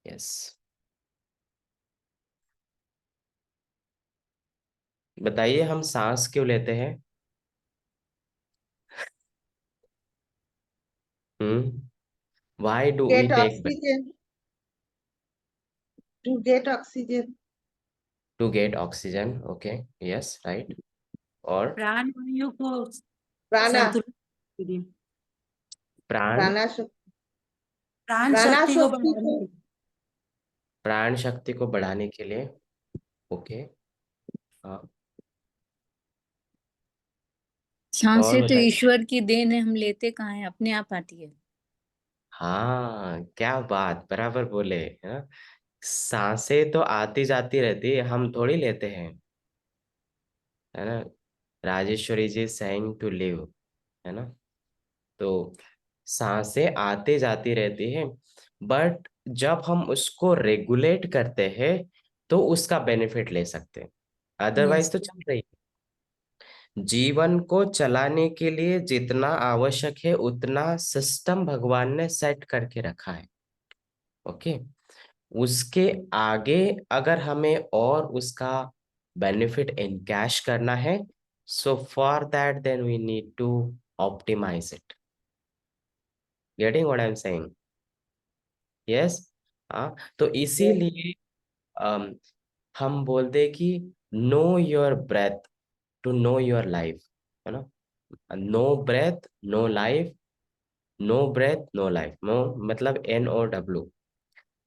Yes. बताइए हम सांस क्यों लेते हैं? Why do we Get take breath? oxygen. To get oxygen. To get oxygen, okay, yes, right. और प्राण वायु को Prana. संतुलित के लिए, प्राण Prana Shakti. प्राण Prana शक्ति को Shakti बढ़ाने को के लिए। प्राण शक्ति को बढ़ाने के लिए, ओके। हाँ, और सांसें तो बताइए। ईश्वर की देन है, हम लेते कहाँ है, अपने आप आती है। हाँ, क्या बात, बराबर बोले। हाँ, सांसें तो आती जाती रहती है, हम थोड़ी लेते हैं, है ना। राजेश्वरी जी सेइंग टू लिव, है ना। तो सांसें आते जाती रहती है, बट जब हम उसको रेगुलेट करते हैं तो उसका बेनिफिट ले सकते हैं, यस। अदरवाइज तो चल रही है। जीवन को चलाने के लिए जितना आवश्यक है उतना सिस्टम भगवान ने सेट करके रखा है, ओके। उसके आगे अगर हमें और उसका बेनिफिट इनकैश करना है, so for that then we need to optimize it. Getting what I am saying? Yes. हाँ, तो इसीलिए अम, हम बोलते कि know your breath to know your life, है ना। No breath no life, no breath no life, no मतलब NOW।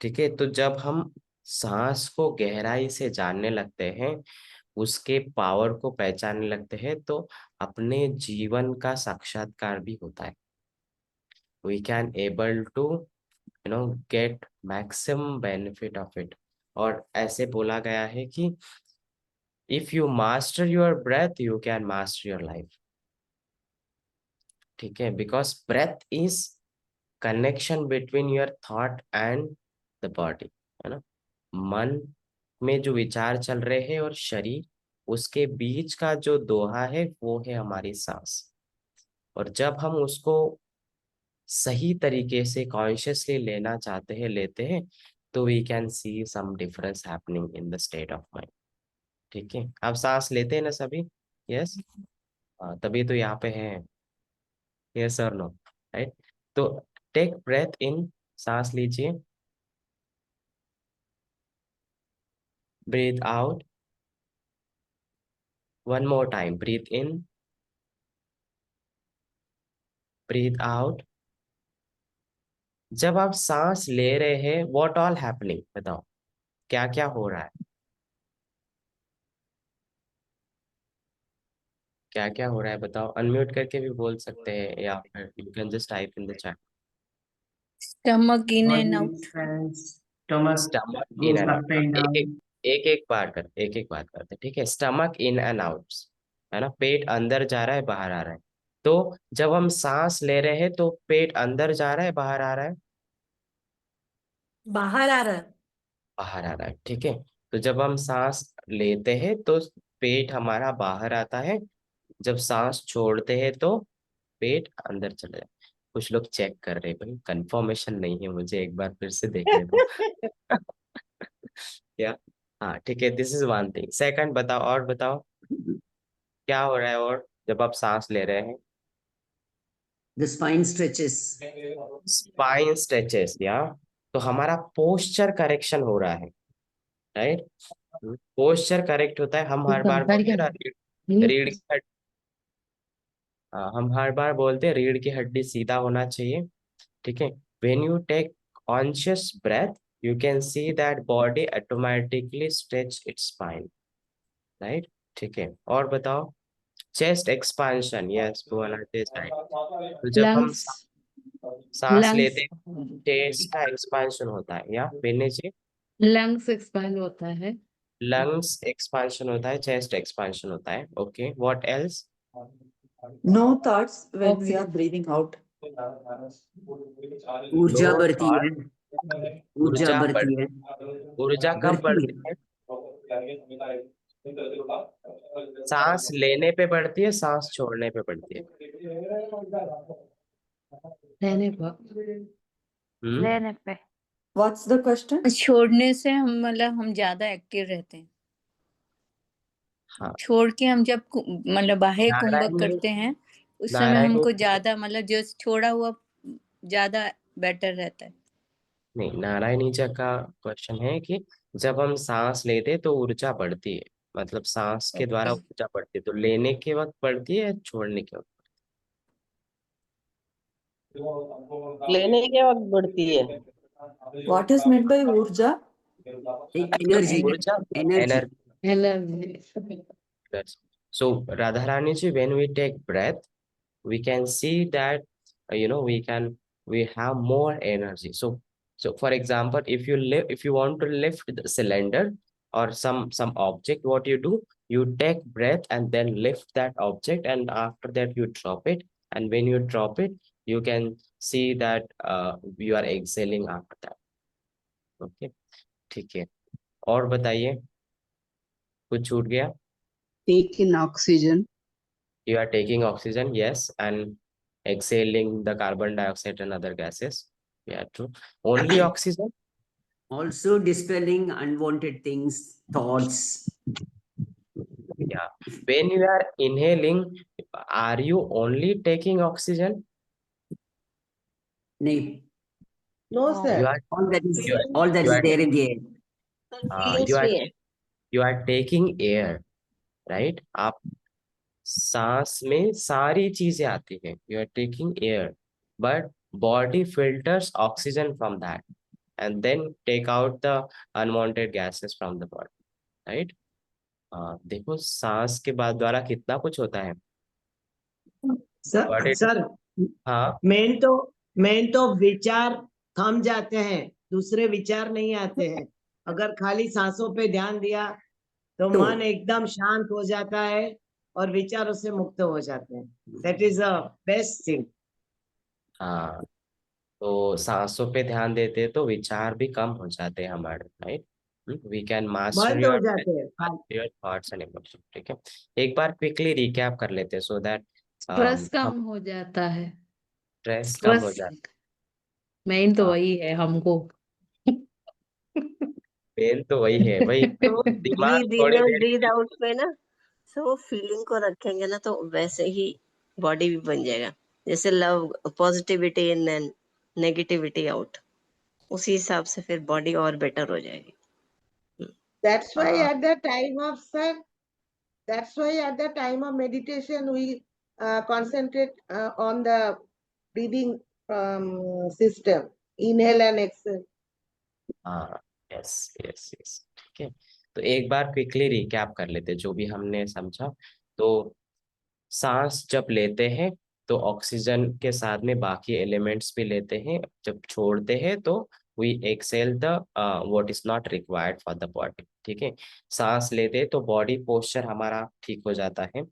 ठीक है, तो जब हम सांस को गहराई से जानने लगते हैं, उसके पावर को पहचानने लगते हैं, तो अपने जीवन का साक्षात्कार भी होता है। We can able to get maximum benefit of it. और ऐसे बोला गया है कि if you master your breath you can master your life. ठीक है, because breath is connection between your thought and the body, है ना। मन में जो विचार चल रहे हैं और शरीर, उसके बीच का जो दोहा है वो है हमारी सांस। और जब हम उसको सही तरीके से कॉन्शियसली लेना चाहते हैं, लेते हैं, तो we can see some difference happening in the state of mind. ठीक है, आप सांस लेते हैं ना सभी? यस। हाँ, तभी तो यहाँ पे हैं। यस और नो, राइट। तो टेक ब्रेथ इन, सांस लीजिए। Breathe out, one more time, breathe in, breathe out. जब आप सांस ले रहे हैं व्हाट ऑल हैपनिंग, बताओ क्या क्या हो रहा है? क्या क्या हो रहा है बताओ, अनम्यूट करके भी बोल सकते हैं या फिर you can just type in the chat. Stomach in and Body out. expands, stomach stomach in goes and up out, and एक एक down. एक एक बात करते हैं, ठीक है। स्टमक इन एंड आउट, है ना, पेट अंदर जा रहा है बाहर आ रहा है। तो जब हम सांस ले रहे हैं तो पेट अंदर जा रहा है बाहर आ रहा है? बाहर आ रहा है। बाहर आ रहा है, ठीक है। तो जब हम सांस लेते हैं तो पेट हमारा बाहर आता है, जब सांस छोड़ते हैं तो पेट अंदर चले जाए। कुछ लोग चेक कर रहे हैं, भाई कंफर्मेशन नहीं है, मुझे एक बार फिर से देखने दो। क्या? हाँ, ठीक है, this is one thing. Second बताओ, और बताओ क्या हो रहा है और जब आप सांस ले रहे हैं? The spine stretches. Spine stretches, या तो हमारा पोस्चर करेक्शन हो रहा है, राइट। पोस्चर करेक्ट होता है, हम ये हर बार कंकर बोलते क्या हैं ना, ये? रीढ़ की हड्डी। हाँ, हम हर बार बोलते हैं रीढ़ की हड्डी सीधा होना चाहिए, ठीक है। When you take conscious breath you can see that body automatically stretch its spine, right. ठीक है, और बताओ। Chest expansion, yes Bhuvana, chest right. तो जब हम लंग्स। सांस लंग्स। लेते हैं चेस्ट का एक्सपांशन होता है, या बेने जी? लंग्स एक्सपांड होता है। लंग्स एक्सपांशन होता है, चेस्ट एक्सपांशन होता है, okay. What else? No thoughts when we are oxygen. breathing out. ऊर्जा नो बढ़ती थॉट, है, ऊर्जा ऊर्जा बढ़, बढ़ती है, ऊर्जा कब बढ़ती बढ़ती है। है? सांस लेने पे बढ़ती है, सांस छोड़ने पे बढ़ती है? रहने पर। हम्म। लेने पे। What's the question? छोड़ने से हम मतलब हम ज्यादा एक्टिव रहते हैं। हाँ, छोड़ के हम जब मतलब बाह्य कुंभक नारायण में करते हैं उस समय नारायण हमको में ज्यादा मतलब जो छोड़ा हुआ ज्यादा बेटर रहता है। नहीं, नारायणी जी का क्वेश्चन है कि जब हम सांस लेते तो ऊर्जा बढ़ती है, मतलब सांस के द्वारा ऊर्जा बढ़ती है, तो लेने के वक्त बढ़ती है या छोड़ने के वक्त? लेने के वक्त बढ़ती है। What is meant by urja? Energy. ऊर्जा, Energy. Energy. So Radharani ji, when we take breath, we can see that we have more energy. So for example, if you want to lift the cylinder or some object, what you do, you take breath and then lift that object, and after that you drop it, and when you drop it, you can see that you are exhaling after that. Okay, ठीक है, और बताइए, कुछ छूट गया? Take in oxygen. You are taking oxygen, yes, and exhaling the carbon dioxide and other gases. Yeah, true. Only oxygen? Also dispelling unwanted things, thoughts. Yeah. When you are inhaling, are you only taking oxygen? Nay, No, You sir. are all that is you are all that you is are there in the air. you feelings are भी है। you are taking air, right? आप सांस में सारी चीजें आती हैं. You are taking air, but body filters oxygen from that and then take out the unwanted gases from the body, right? देखो सांस के बाद द्वारा कितना कुछ होता है. Got it? सर हाँ, मेन तो विचार थम जाते हैं, दूसरे विचार नहीं आते हैं। अगर खाली सांसों पे ध्यान दिया तो तो- मन एकदम शांत हो जाता है और विचारों से मुक्त हो जाते हैं। That is the best thing. हाँ, तो सांसों पे ध्यान देते तो विचार भी कम हो जाते हैं हमारे, राइट? वी कैन मास्टर बंद हो योर जाते हैं। Your thoughts and emotion. ठीक है, एक बार क्विकली रिकैप कर लेते हैं सो दैट स्ट्रेस हम कम हो जाता है। स्ट्रेस कम हो स्ट्रेस जाता मेन तो है. वही है हमको। मेन तो वही है भाई. तो दिमाग ब्रीद इन थोड़ी और देर ब्रीद के लिए. आउट पे ना, तो फीलिंग को रखेंगे ना तो वैसे ही बॉडी भी बन जाएगा। जैसे love positivity in and negativity out, उसी हिसाब से फिर बॉडी और बेटर हो जाएगी। That's why हाँ, at the time of sir, that's why at the time of meditation we concentrate on the breathing system, inhale and exhale. हाँ, yes yes yes. ठीक है, तो एक बार क्विकली रिकैप कर लेते हैं जो भी हमने समझा. तो सांस जब लेते हैं तो ऑक्सीजन के साथ में बाकी एलिमेंट्स भी लेते हैं, जब छोड़ते हैं तो we exhale the what is not required for the body. ठीक है, सांस लेते हैं तो बॉडी पोस्चर हमारा ठीक हो जाता है.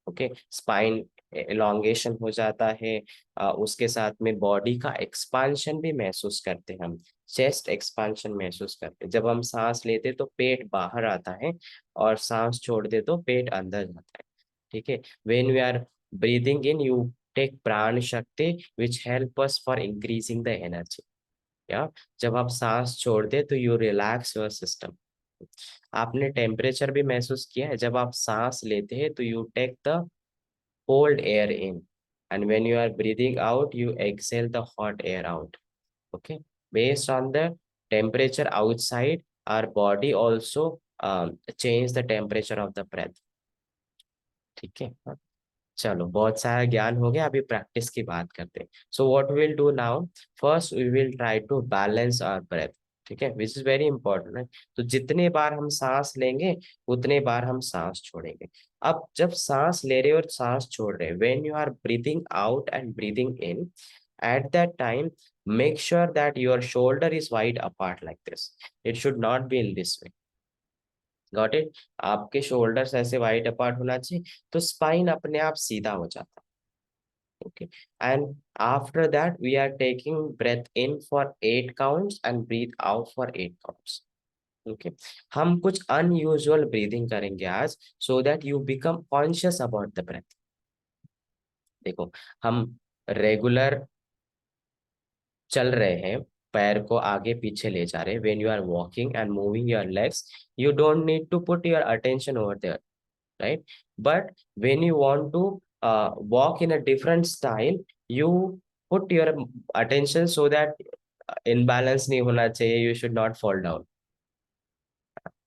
ओके, स्पाइन एलोंगेशन हो जाता है. उसके साथ में बॉडी का एक्सपांशन भी महसूस करते हैं हम, चेस्ट एक्सपांशन महसूस करते हैं. जब हम सांस लेते तो पेट बाहर आता है और सांस छोड़ दे तो पेट अंदर जाता है. ठीक है, when we are breathing in, you take प्राण शक्ति which help us for increasing the energy. या जब आप सांस छोड़ दे तो you relax your system. आपने टेम्परेचर भी महसूस किया है, जब आप सांस लेते हैं तो you take the cold air in, and when you are breathing out you exhale the hot air out. Okay, based on the temperature outside, our body also change the temperature of the breath. ठीक है, चलो बहुत सारा ज्ञान हो गया, अभी practice की बात करते हैं. So what we will do now, first we will try to balance our breath. ठीक है, विच इज वेरी इंपॉर्टेंट है. तो जितने बार हम सांस लेंगे उतने बार हम सांस छोड़ेंगे. अब जब सांस ले रहे और सांस छोड़ रहे, when you are breathing out and breathing in, at that time make sure that your shoulder is wide apart like this. It should not be in this way. Got it? आपके शोल्डर्स ऐसे wide apart होना चाहिए, तो spine अपने आप सीधा हो जाता है. Okay, and after that we are taking breath in for 8 counts and breathe out for 8 counts. Okay, हम कुछ अनयूजुअल ब्रीदिंग करेंगे आज, so that you become conscious about the breath. देखो, हम रेगुलर चल रहे हैं, पैर को आगे पीछे ले जा रहे, when you are walking and moving your legs, you don't need to put your attention over there, right? But when you want to walk in a different style, you put your attention so that imbalance nahi hona chahiye, you should not fall down,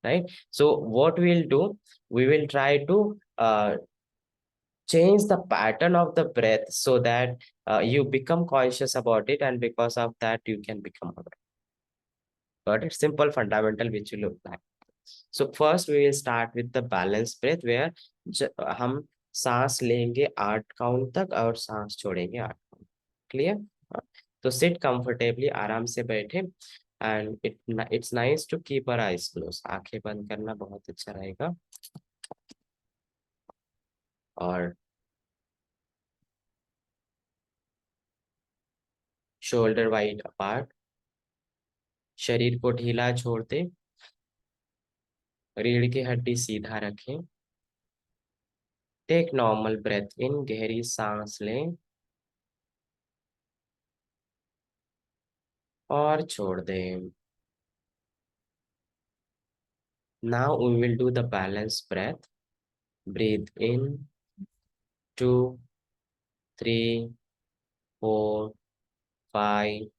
right? So what we'll do, we will try to change the pattern of the breath so that you become conscious about it, and because of that you can become aware. Got it? Simple fundamental which will look like. So first we will start with the balanced breath where हम सांस लेंगे 8 count तक और सांस छोड़ेंगे 8 count. Clear? तो sit comfortably, आराम से बैठे, and it's nice to keep our eyes close. आंखें बंद करना बहुत अच्छा रहेगा. और शोल्डर वाइड अपार्ट, शरीर को ढीला छोड़ते, रीढ़ की हड्डी सीधा रखें. टेक नॉर्मल ब्रेथ इन, गहरी सांस लें और छोड़ दें. Now we will do the balanced breath. Breathe in 2, 3, 4, 5,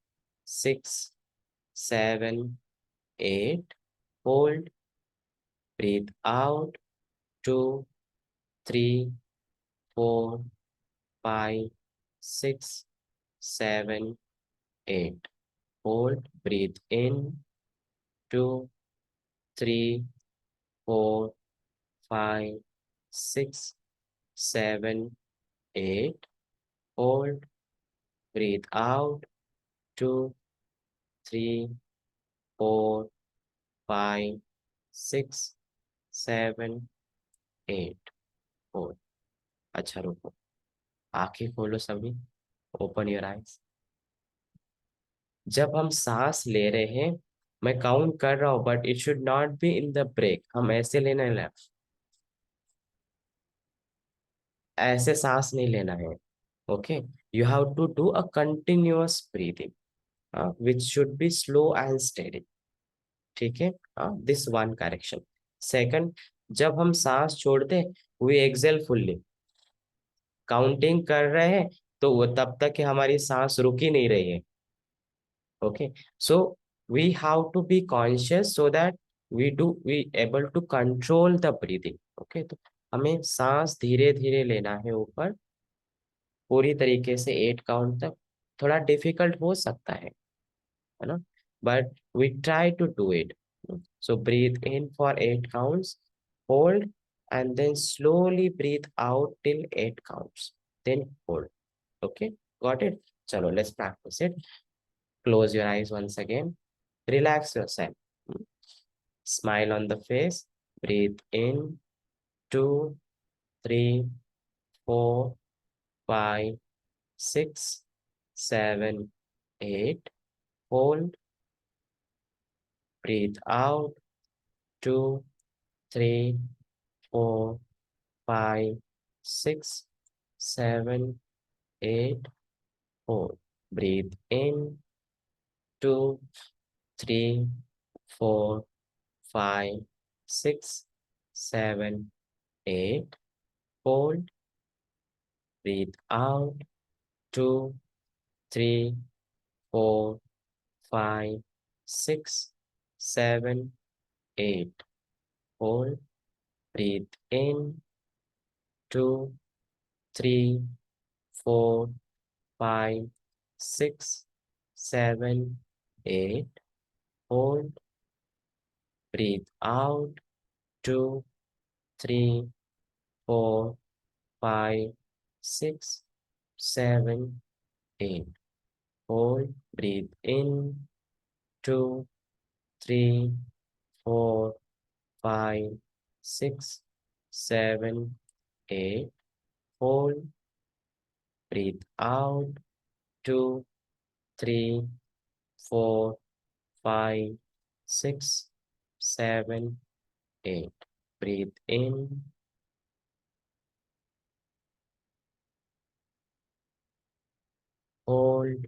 6, 7, 8. Hold. Breathe out 2, 3, 4, 5, 6, 7, 8. Hold. Breathe in 2, 3, 4, 5, 6, 7, 8. Hold. Breathe out 2, 3, 4, 5, 6, 7, 8. Hold. अच्छा रुको, आंखें खोलो सभी. Open your eyes. जब हम सांस ले रहे हैं, मैं काउंट कर रहा हूं, but it should not be in the break. हम ऐसे लेना है, ऐसे सांस नहीं लेना है. Okay, you have to do a continuous breathing which should be slow and steady. ठीक है? This one correction. सेकंड, जब हम सांस छोड़ते, we exhale fully. काउंटिंग कर रहे हैं तो वो तब तक कि हमारी सांस रुक ही नहीं रही है. Okay, so we have to be conscious so that we able to control the breathing. Okay, तो हमें सांस धीरे धीरे लेना है ऊपर, पूरी तरीके से 8 काउंट तक. थोड़ा डिफिकल्ट हो सकता है ना, but we try to do it. So breathe in for 8 counts, hold, and then slowly breathe out till 8 counts, then hold. Okay, got it? Chalo, let's practice it. Close your eyes once again, relax yourself. Smile on the face. Breathe in 2, 3, 4, 5, 6, 7, 8. Hold. Breathe out 2, 3, 4, 5, 6, 7, 8. Hold. Breathe in 2, 3, 4, 5, 6, 7, 8. Hold. Breathe out 2, 3, 4, 5, 6, 7, 8. Hold. Breathe in 2, 3, 4, 5, 6, 7, 8. Hold. Breathe out 2, 3, 4, 5, 6, 7, 8. Hold. Breathe in 2, 3, 4, 5, 6, 7, 8. Hold. Breathe out 2, 3, 4, 5, 6, 7, 8. Breathe in. Hold.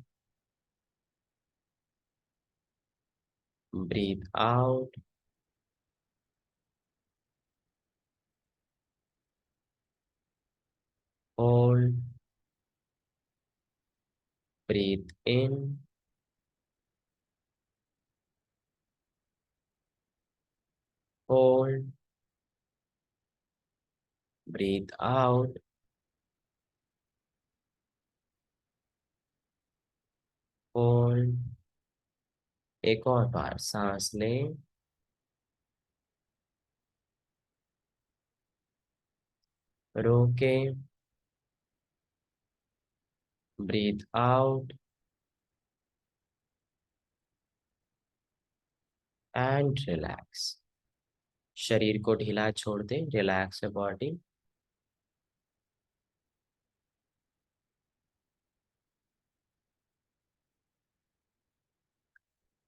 breathe out, hold, breathe in, hold, breathe out, hold। एक और बार सांस लें, रोकें, breathe out and relax. शरीर को ढीला छोड़ दें, relax body.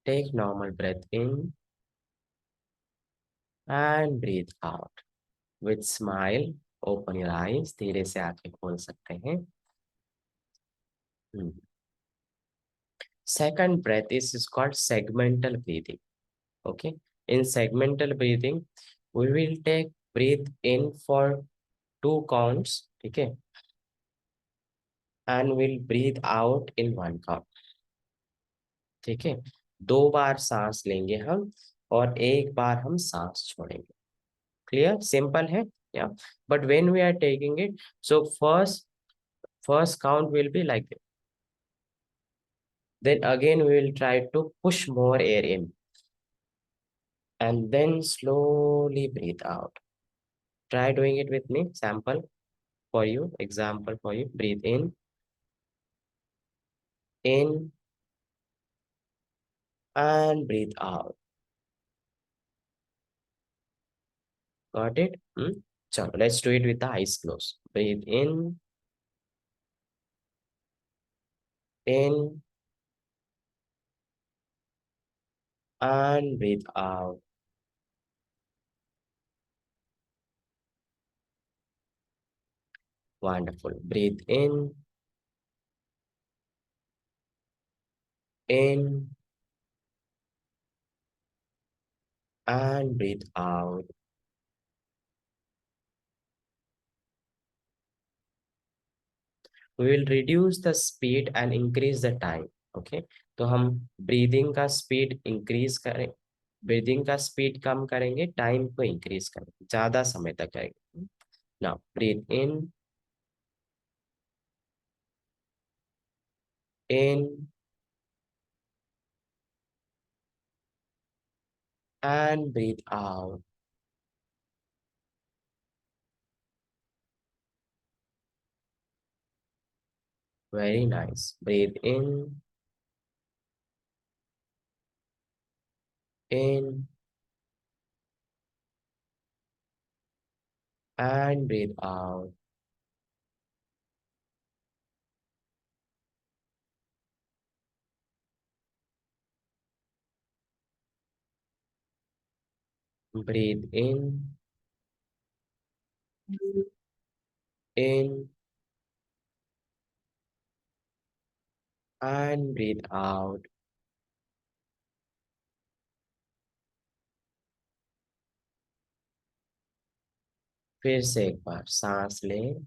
Take normal breath in and breathe out with smile. Open your eyes, धीरे से आंखें खोल सकते हैं। Second breath is called segmental breathing. Okay, in segmental breathing we will take breathe in for 2 counts, okay, and we'll breathe out in 1 count. ठीक है, 2 बार सांस लेंगे हम और 1 बार हम सांस छोड़ेंगे। क्लियर? सिंपल है, yeah. But when we are taking it, so first count will be like this. Then again we will try to push more air in and then slowly breathe out. Try doing it with me. Sample for you, example for you. Breathe in and breathe out. Got it? So let's do it with the eyes closed. Breathe in and breathe out. Wonderful. Breathe in and breathe out. We will reduce the speed and increase the time. Okay, तो हम breathing का speed increase करें, breathing का speed कम करेंगे, time को increase करेंगे, ज्यादा समय तक करेंगे। Now breathe in and breathe out. Very nice. Breathe in and breathe out. Breathe in and breathe out. फिर से एक बार सांस लें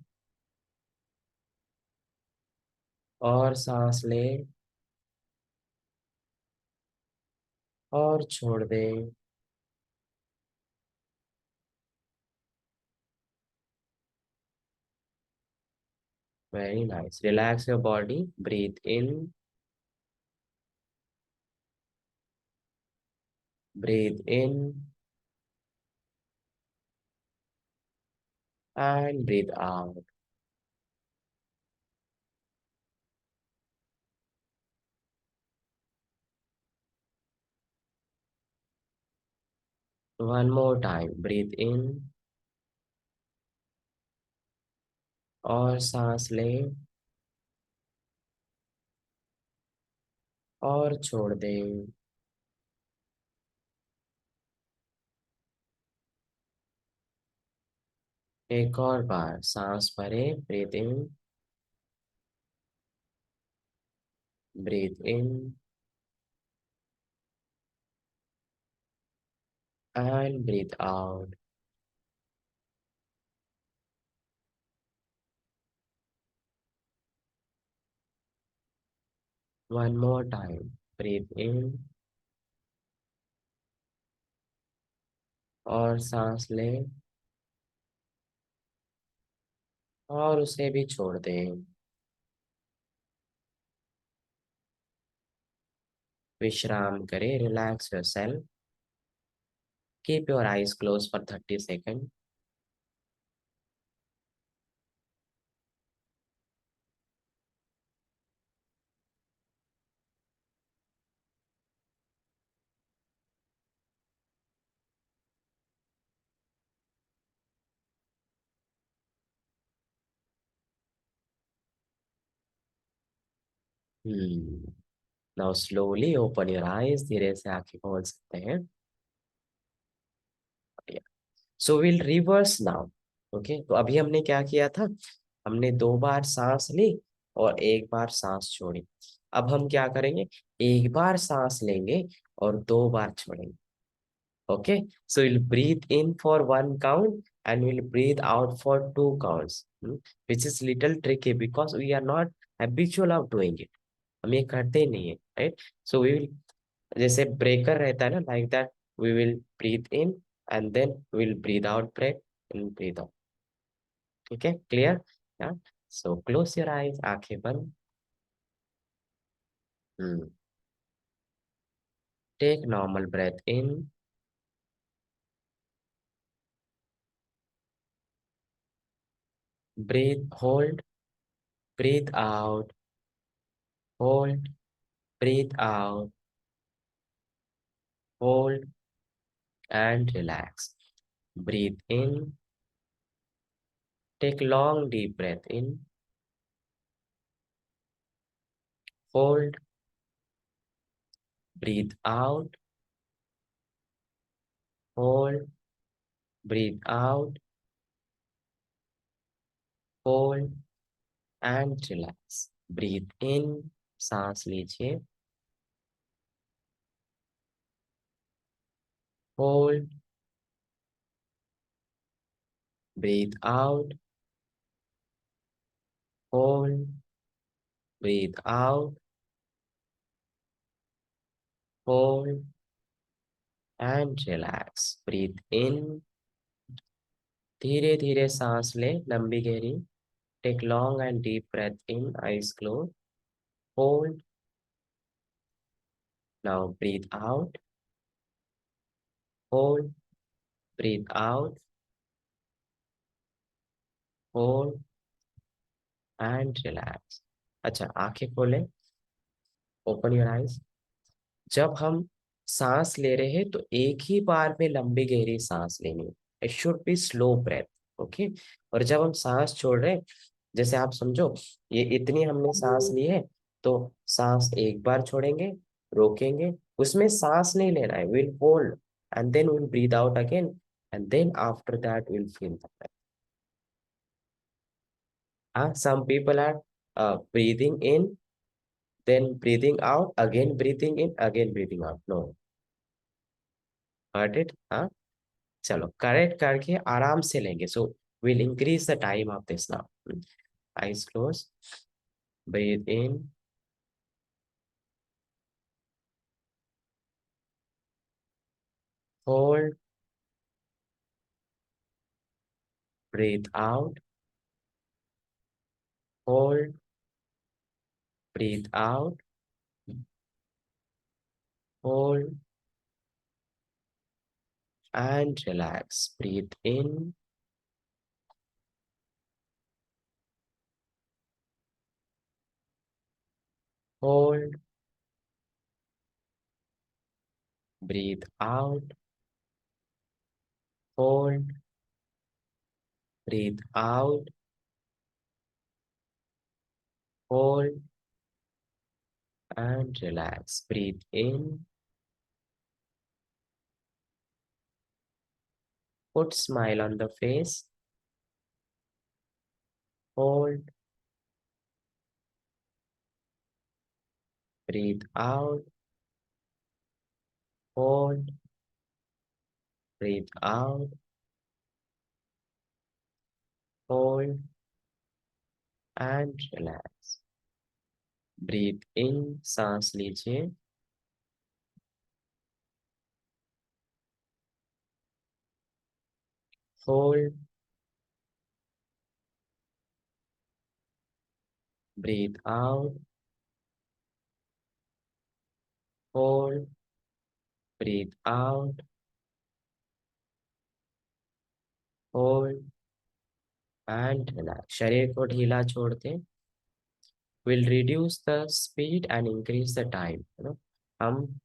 और सांस लें और छोड़ दें। Very nice. Relax your body. Breathe in and breathe out. One more time. Breathe in और सांस लें और छोड़ दें। एक और बार सांस भरें। Breathe in and breathe out. One more time. Breathe in और सांस लें और उसे भी छोड़ दें। विश्राम करें, relax yourself. Keep your eyes closed for 30 seconds. Now slowly open your eyes. धीरे से आंखें खोल सकते हैं। So we'll reverse now. Okay, तो अभी हमने क्या किया था? हमने 2 बार सांस ली और 1 बार सांस छोड़ी। अब हम क्या करेंगे? 1 बार सांस लेंगे और 2 बार छोड़ेंगे। Okay, so we'll breathe in for 1 count and we'll breathe out for 2 counts, which is little tricky because we are not habitual of doing it. हम ये करते ही नहीं है, right? So we will, जैसे ब्रेकर रहता है ना, like that we will breathe in and then we'll breathe out, breath and breathe out. ठीक है, clear? Yeah. So close your eyes, आंखें बंद. Take normal breath in. Breathe, hold, breathe out, hold, breathe out, hold and relax. Breathe in. Take long deep breath in. Hold. Breathe out. Hold. Breathe out. Hold and relax. Breathe in. सांस लीजिए. Hold. Breathe out. Hold. Breathe out. Hold and relax. Breathe in. धीरे धीरे सांस ले, लंबी गहरी. Take long and deep breath in, eyes closed. Hold. Now breathe out. Hold. Breathe out. Hold and relax. अच्छा, आंखें खोलें. Open your eyes. जब हम सांस ले रहे हैं तो एक ही बार में लंबी गहरी सांस लेनी है. It should be slow breath. Okay, और जब हम सांस छोड़ रहे हैं, जैसे आप समझो ये इतनी हमने सांस ली है, तो सांस एक बार छोड़ेंगे, रोकेंगे, उसमें सांस नहीं लेना है. Will hold and then will breathe out again and then after that will feel the breath. Some people are breathing in, then breathing out, again breathing in, again breathing out. No. Got it? हाँ, चलो correct करके आराम से लेंगे. So will increase the time of this now. Eyes close. Breathe in. Hold. Breathe out. Hold. Breathe out. Hold and relax. Breathe in. Hold. Breathe out. Hold. Breathe out. Hold and relax. Breathe in. Put smile on the face. Hold. Breathe out. Hold breathe out, hold and relax. Breathe in, सांस लीजिए, hold, breathe out, hold, breathe out, hold and relax. शरीर को ढीला छोड़ दें. Will reduce the speed and increase the time. हम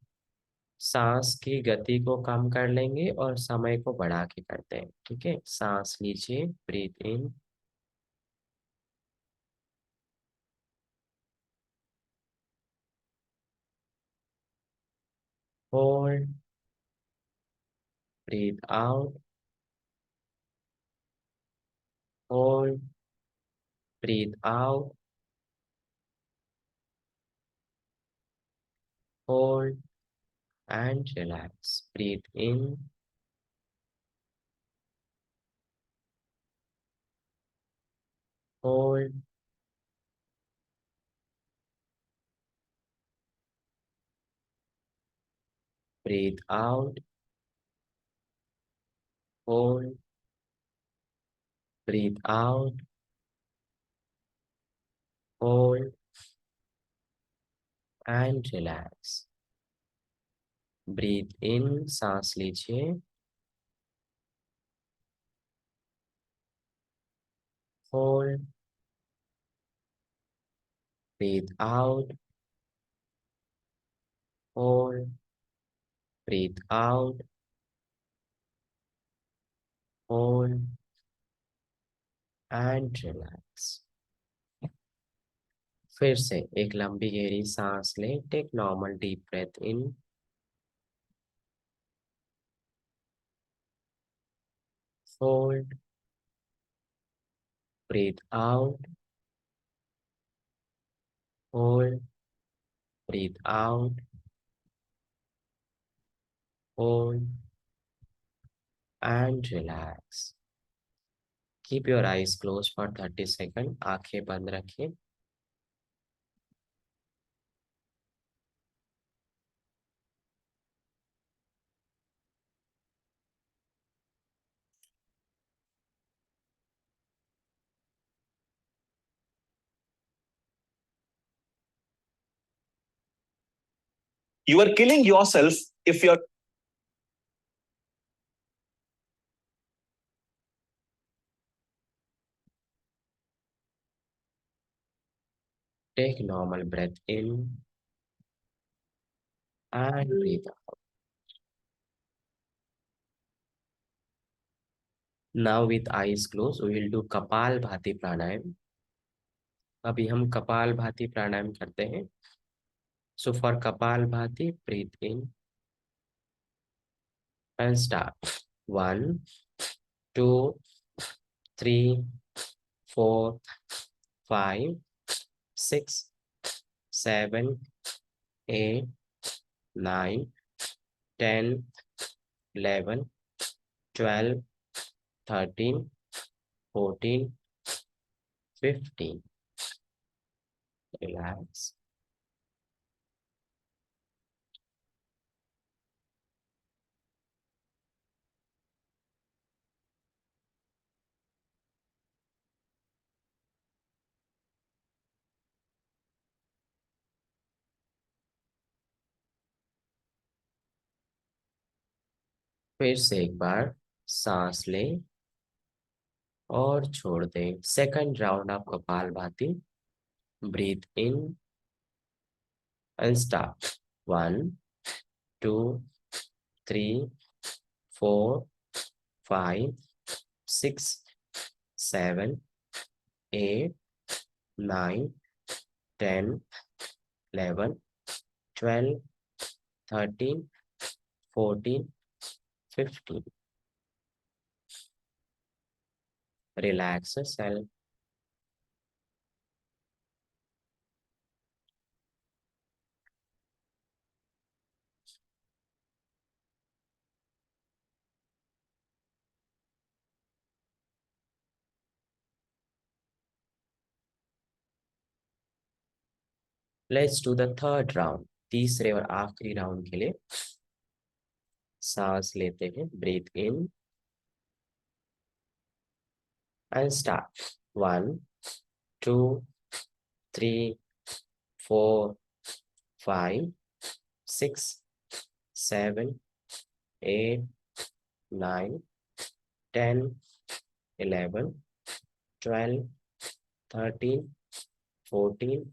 सांस की गति को कम कर लेंगे और समय को बढ़ा के करते हैं. ठीक है, सांस लीजिए, breathe in, hold, breathe out, hold, breathe out, hold and relax. Breathe in, hold, breathe out, hold, breathe out, hold and relax. Breathe in, सांस लीजिए, hold, breathe out, hold, breathe out, hold and relax. फिर से एक लंबी गहरी सांस लें. Take normal deep breath in, hold, breathe out, hold, breathe out, hold and relax. Keep your eyes closed for 30 seconds. आंखें बंद रखिए. You are killing yourself if you're Take normal breath in and breathe out. Now with eyes closed, we will do Kapalbhati pranayam. अभी हम कपालभाति प्राणायाम करते हैं. So for Kapalbhati, breathe in and start. 1, 2, 3, 4, 5, 6, 7, 8, 9, 10, 11, 12, 13, 14, 15. Relax. फिर से एक बार सांस लें और छोड़ दें. Second round of Kapalbhati. Breathe in and start. 1, 2, 3, 4, 5, 6, 7, 8, 9, 10, 11, 12, 13, 14, 15. Relax yourself. Let's do the third round, तीसरे और आखिरी राउंड के लिए सांस लेते हैं, breathe in and start. 1 2 3 4 5 6 7 8 9 10 11 12 13 14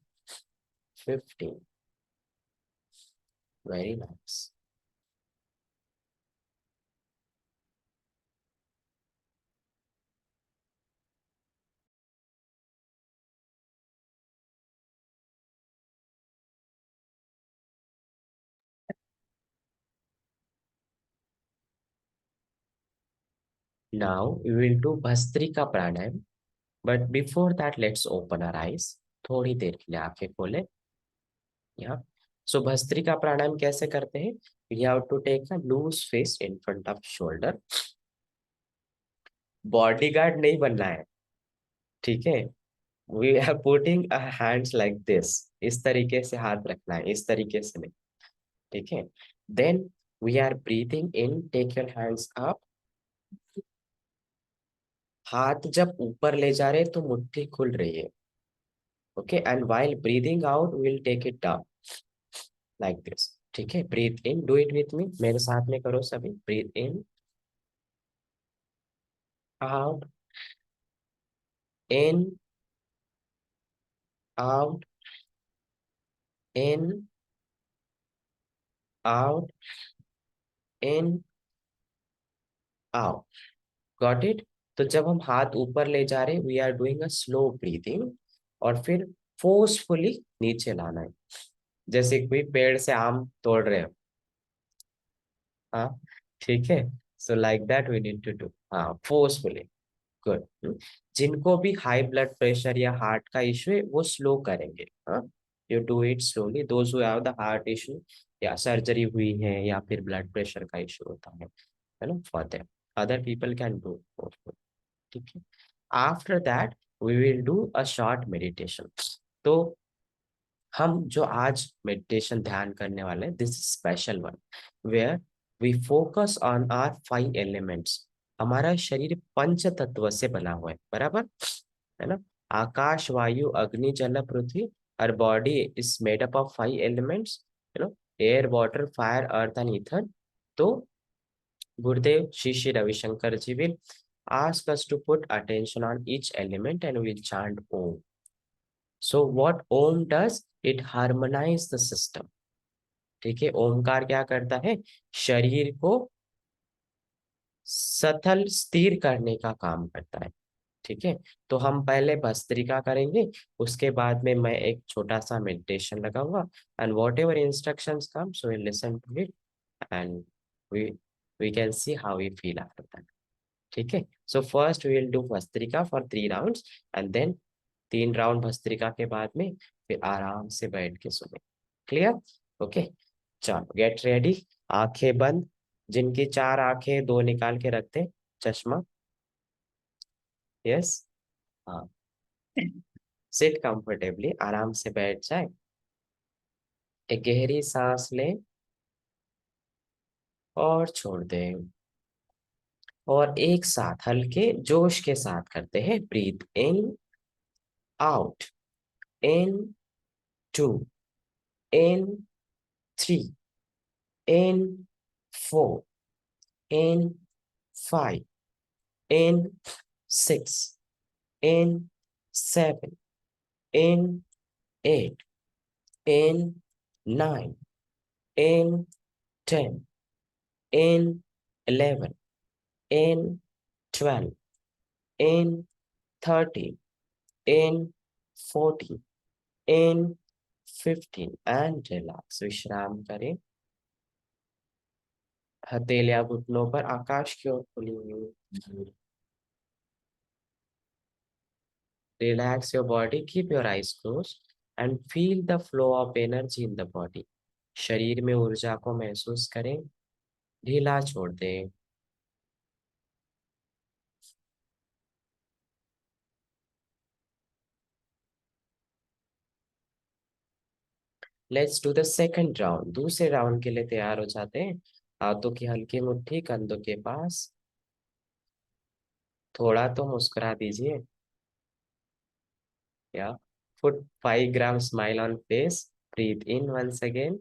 15. Very nice. Now we will do Bhastrika Pranayam. But before that, let's open our eyes. थोड़ी देर के लिए आंखें खोले। यहाँ so Bhastrika Pranayam कैसे करते हैं? We have to take a loose fist in front of shoulder. Bodyguard नहीं बनना है, ठीक है? We are putting our hands like this. इस तरीके से हाथ रखना है, इस तरीके से नहीं, ठीक है? Then we are breathing in. Take your hands up. हाथ जब ऊपर ले जा रहे तो मुट्ठी खुल रही है, okay, and while breathing out will take it down like this, ठीक है? Breathe in, do it with me, मेरे साथ में करो सभी। Breathe in, out, in, out, in, out, in, out. Got it? तो जब हम हाथ ऊपर ले जा रहे, we are doing a slow breathing, और फिर फोर्सफुली नीचे लाना है, जैसे कोई पेड़ से आम तोड़ रहे हो, हाँ, ठीक है? So like that we need to do, हाँ, फोर्सफुली। गुड। जिनको भी हाई ब्लड प्रेशर या हार्ट का इशू है वो स्लो करेंगे, हाँ, you do it slowly. Those who have the heart issue या सर्जरी हुई है या फिर ब्लड प्रेशर का इशू होता है ना, for them other people can do, ठीक है? After that we will do a short meditation. तो हम जो आज मेडिटेशन ध्यान करने वाले हैं, this is special one, where we focus on our 5 elements. हमारा शरीर पंच तत्व से बना हुआ है, बराबर है ना? आकाश, वायु, अग्नि, जल, पृथ्वी। और body is made up of 5 elements, air, water, fire, earth and ether. तो गुरुदेव श्री श्री रविशंकर जी will ask us to put attention on each element and we'll chant Om. So what Om does, it harmonize the system, ठीक है? ओमकार क्या करता है? शरीर को सतल स्थिर करने का काम करता है, ठीक है? तो हम पहले भस्त्रिका करेंगे, उसके बाद में मैं एक छोटा सा मेडिटेशन लगाऊंगा, and whatever instructions come, so will listen to it and we we can see how we feel after that, ठीक है? So first we will do Bhastrika for 3 rounds, and then 3 round Bhastrika के बाद में फिर आराम से बैठ के सुने। क्लियर? ओके, चलो गेट रेडी। आंखें बंद, जिनकी 4 आंखें 2 निकाल के रखते, चश्मा, यस, हाँ, सिट कंफर्टेबली, आराम से बैठ जाए। एक गहरी सांस लें और छोड़ दें, और एक साथ हल्के जोश के साथ करते हैं। Breathe in, out, in 2, in 3, in 4, in 5, in 6, in 7, in 8, in 9, in 10, in 11, in 12, in 13, in 14, in 15 and relax। विश्राम करें, हथेलियां घुटनों पर आकाश की ओर खुली हुई। Relax your body, keep your eyes closed and feel the flow of energy in the body। शरीर में ऊर्जा को महसूस करें, ढीला छोड़ दें। Let's do the second round. दूसरे राउंड के लिए तैयार हो जाते हैं। हाथों की हल्की मुट्ठी कंधों के पास। थोड़ा तो मुस्कुरा दीजिए। या put 5 gram smile on face. Breathe in once again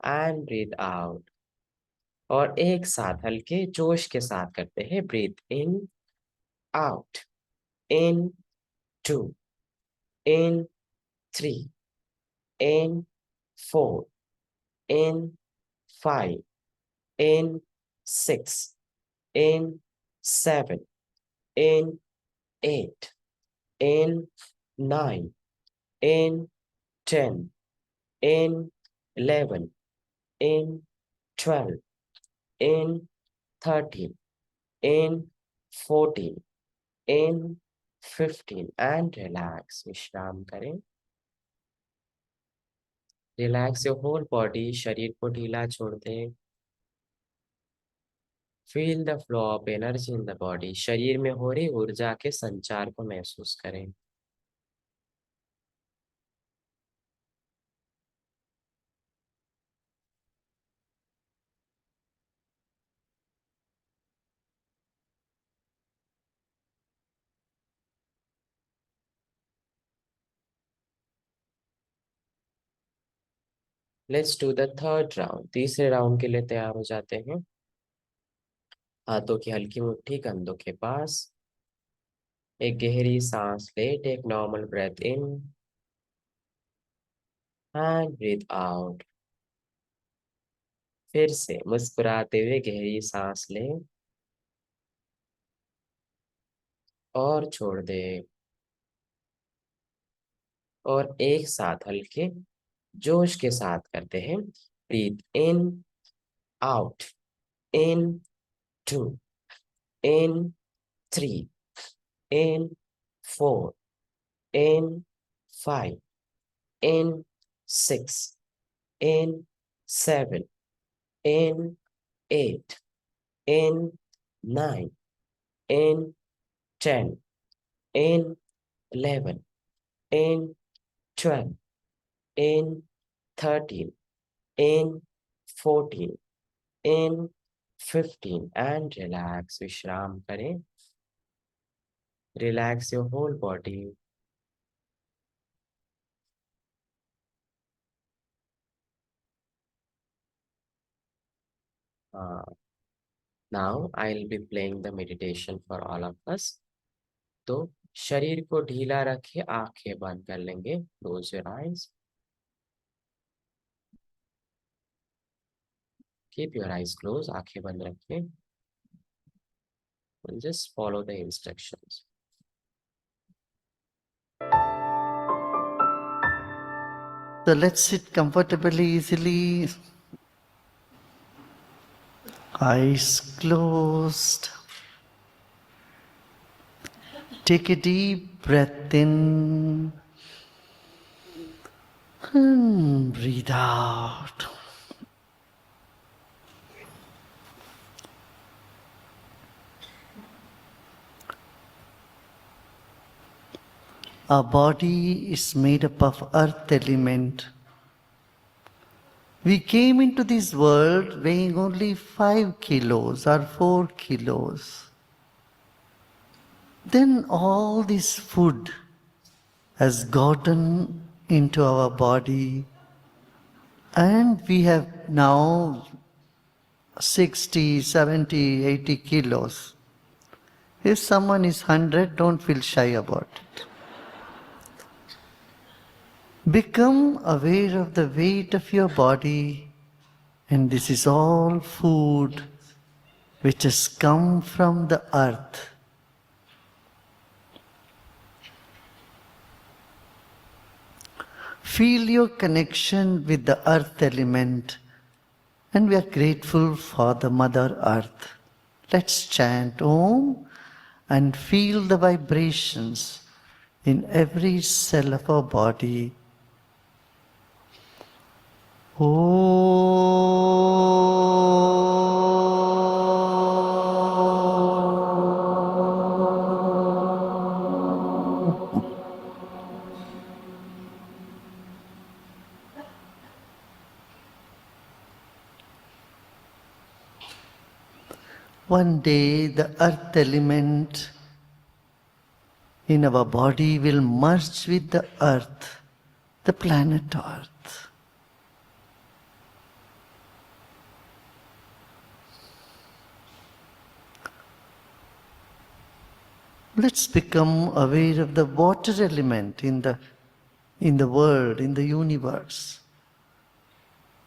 and breathe out. और एक साथ हल्के जोश के साथ करते हैं। Breathe in, out, in, 2, in, 3, in, 4, in, 5, in, 6, in, 7, in, 8, in, 9, in, 10, in, 11, in, 12, in, 13, in, 14, in, 15 and relax. विश्राम करें। Relax your whole body. शरीर को ढीला छोड़ दें। Feel the flow of energy in the body. शरीर में हो रही ऊर्जा के संचार को महसूस करें। Let's do the third round. तीसरे राउंड के लिए तैयार हो जाते हैं। हाथों की हल्की मुट्ठी कंधों के पास। एक गहरी सांस ले। Take normal breath in and breathe out. फिर से मुस्कुराते हुए गहरी सांस ले और छोड़ दे। और एक साथ हल्के जोश के साथ करते हैं। Breathe in, out, in, 2, in, 3, in, 4, in, 5, in, 6, in, 7, in, 8, in, 9, in, 10, in, 11, in, 12, in, 13, in, 14, in, 15 and relax. विश्राम करें। Relax your whole body. Now I'll be playing the meditation for all of us. तो शरीर को ढीला रखे, आंखें बंद कर लेंगे। Close your eyes. Keep your eyes closed. आंखें बंद रखें। And just follow the instructions. So let's sit comfortably, easily. Eyes closed. Take a deep breath in and breathe out. Our body is made up of earth element. We came into this world weighing only 5 kilos or 4 kilos. Then all this food has gotten into our body and we have now 60, 70, 80 kilos. If someone is 100, don't feel shy about it. Become aware of the weight of your body, and this is all food which has come from the earth. Feel your connection with the earth element, and we are grateful for the Mother Earth. Let's chant Om and feel the vibrations in every cell of our body. One day the earth element in our body will merge with the earth, the planet Earth. Let's become aware of the water element in the world, in the universe.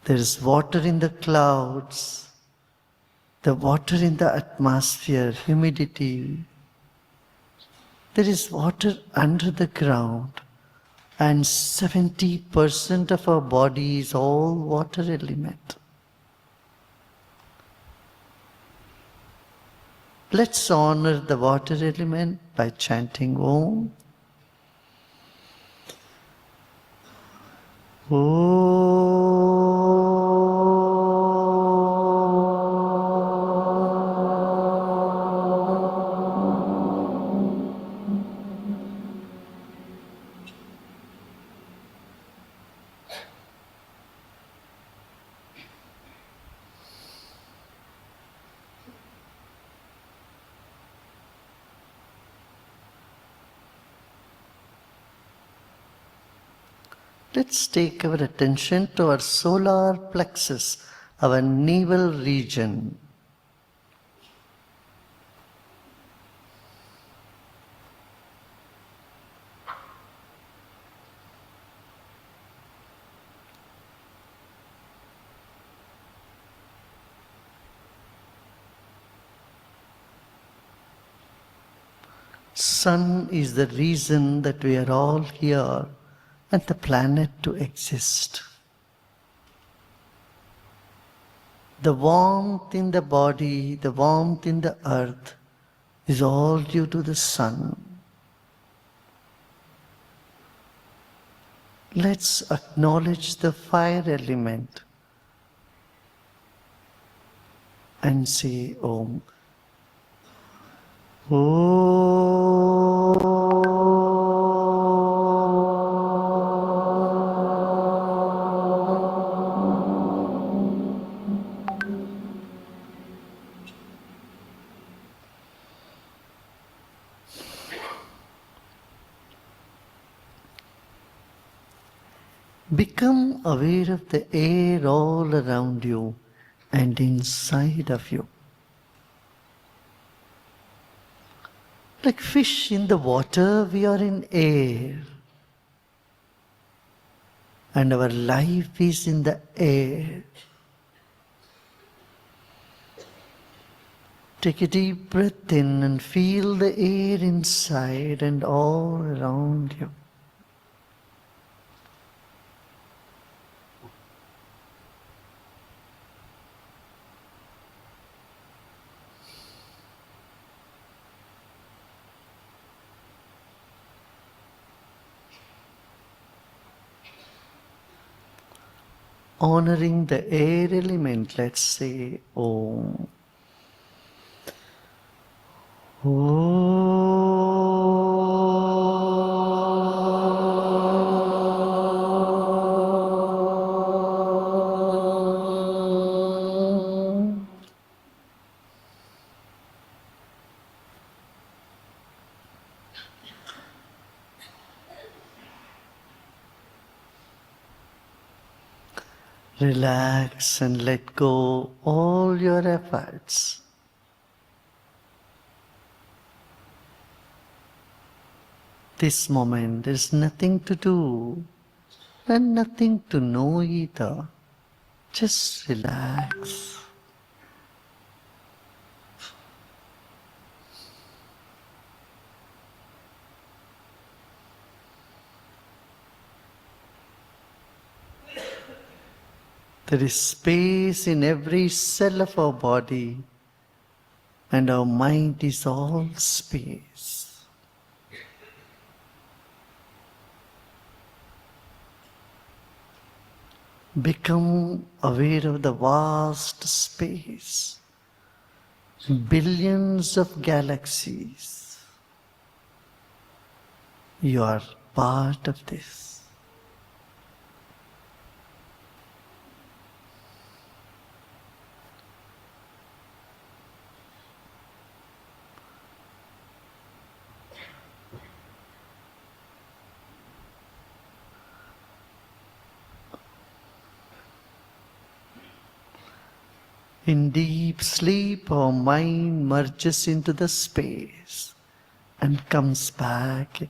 There is water in the clouds, the water in the atmosphere, humidity. There is water under the ground, and 70% of our body is all water element. Let's honor the water element by chanting Om. Let's take our attention to our solar plexus, our navel region. Sun is the reason that we are all here and the planet to exist. The warmth in the body, the warmth in the earth is all due to the sun. Let's acknowledge the fire element and say Om. Become aware of the air all around you and inside of you. Like fish in the water, we are in air. And our life is in the air. Take a deep breath in and feel the air inside and all around you. Honoring the air element, let's say Om. Om. Relax and let go all your efforts. This moment, there's nothing to do and nothing to know either. Just relax. There is space in every cell of our body, and our mind is all space. Become aware of the vast space, billions of galaxies. You are part of this. In deep sleep, our mind merges into the space and comes back again.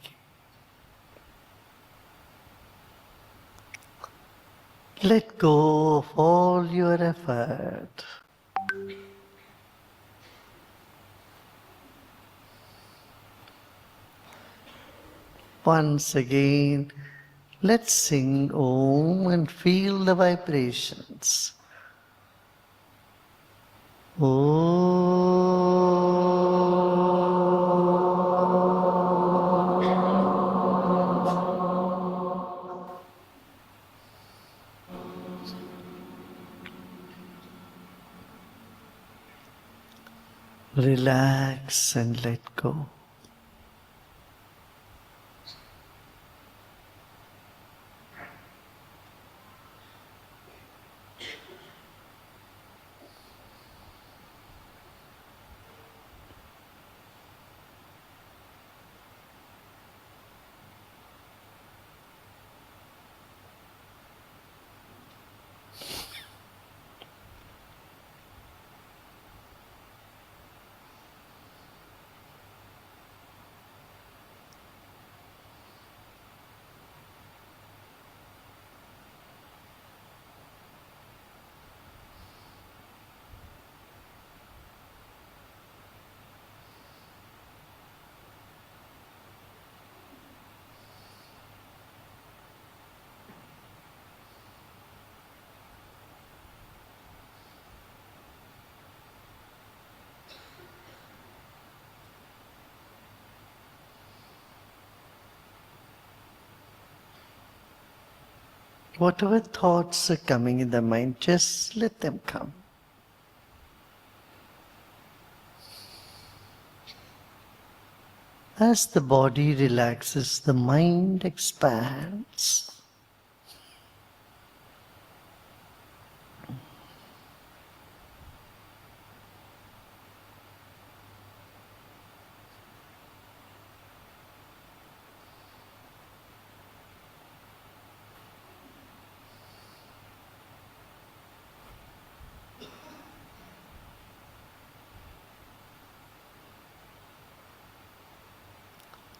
Let go of all your effort. Once again, let's sing Om and feel the vibrations. Relax and let go. Whatever thoughts are coming in the mind, just let them come. As the body relaxes, the mind expands.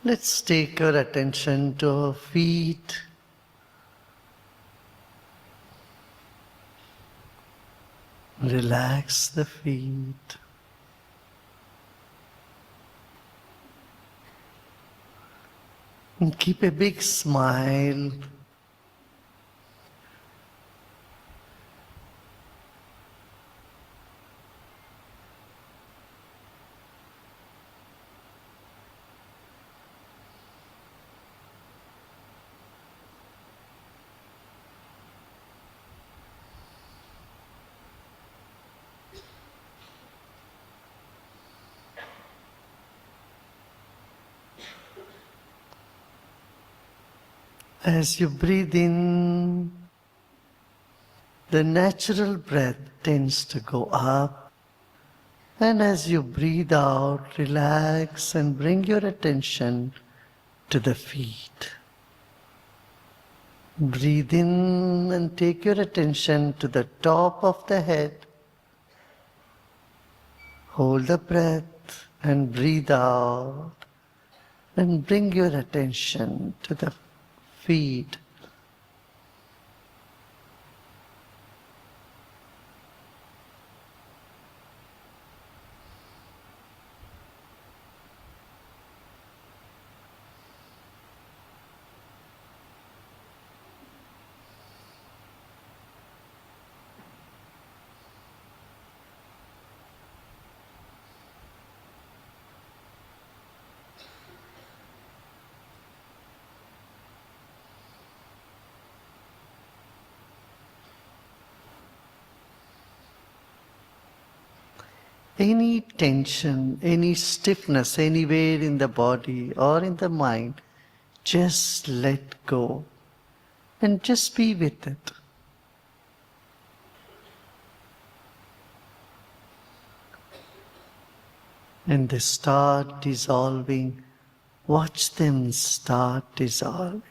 Let's take our attention to our feet. Relax the feet. And keep a big smile. As you breathe in, the natural breath tends to go up. And as you breathe out, relax and bring your attention to the feet. Breathe in and take your attention to the top of the head. Hold the breath and breathe out. And bring your attention to the feet. Any tension, any stiffness anywhere in the body or in the mind, just let go and just be with it. And they start dissolving. Watch them start dissolving.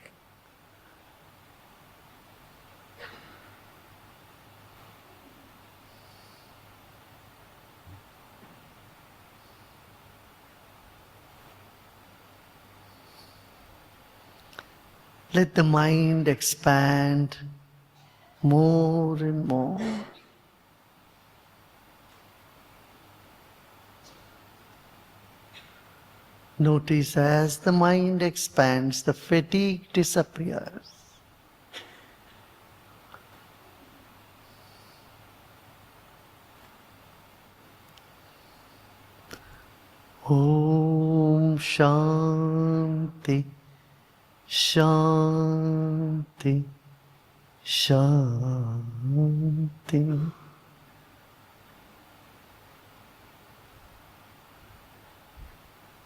Let the mind expand more and more. Notice as the mind expands, the fatigue disappears. Om Shanti, Shanti, Shanti.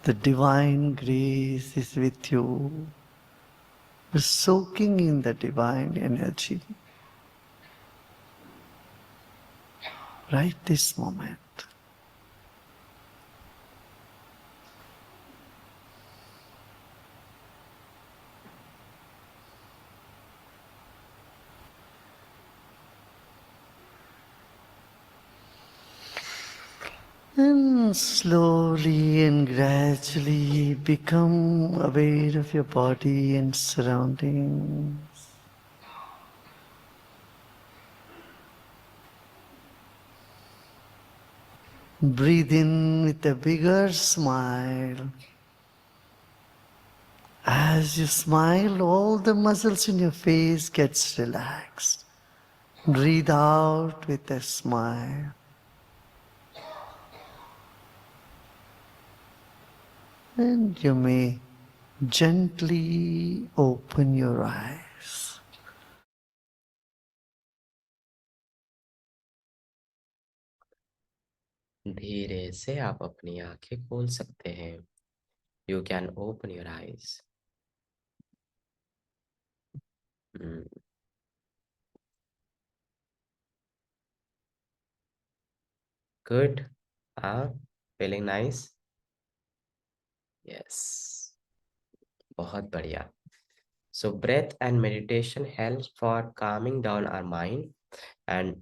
The divine grace is with you. You're soaking in the divine energy. Right this moment. And slowly and gradually become aware of your body and surroundings. Breathe in with a bigger smile. As you smile, all the muscles in your face gets relaxed. Breathe out with a smile. And you may gently open your eyes. धीरे से आप अपनी आंखें खोल सकते हैं. You can open your eyes. Good. Feeling nice? Yes. बहुत बढ़िया. So breath and meditation helps for calming down our mind. And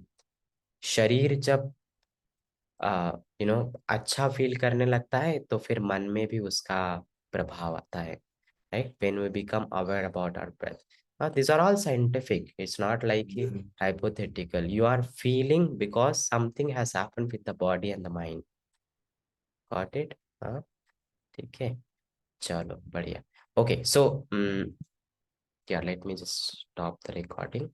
शरीर जब अच्छा फील करने लगता है तो फिर मन में भी उसका प्रभाव आता है. Right? When we become aware about our breath. These are all scientific. It's not like hypothetical. You are feeling because something has happened with the body and the mind. Got it? हाँ, ठीक है. चलो बढ़िया. Okay, so yeah, let me just stop the recording.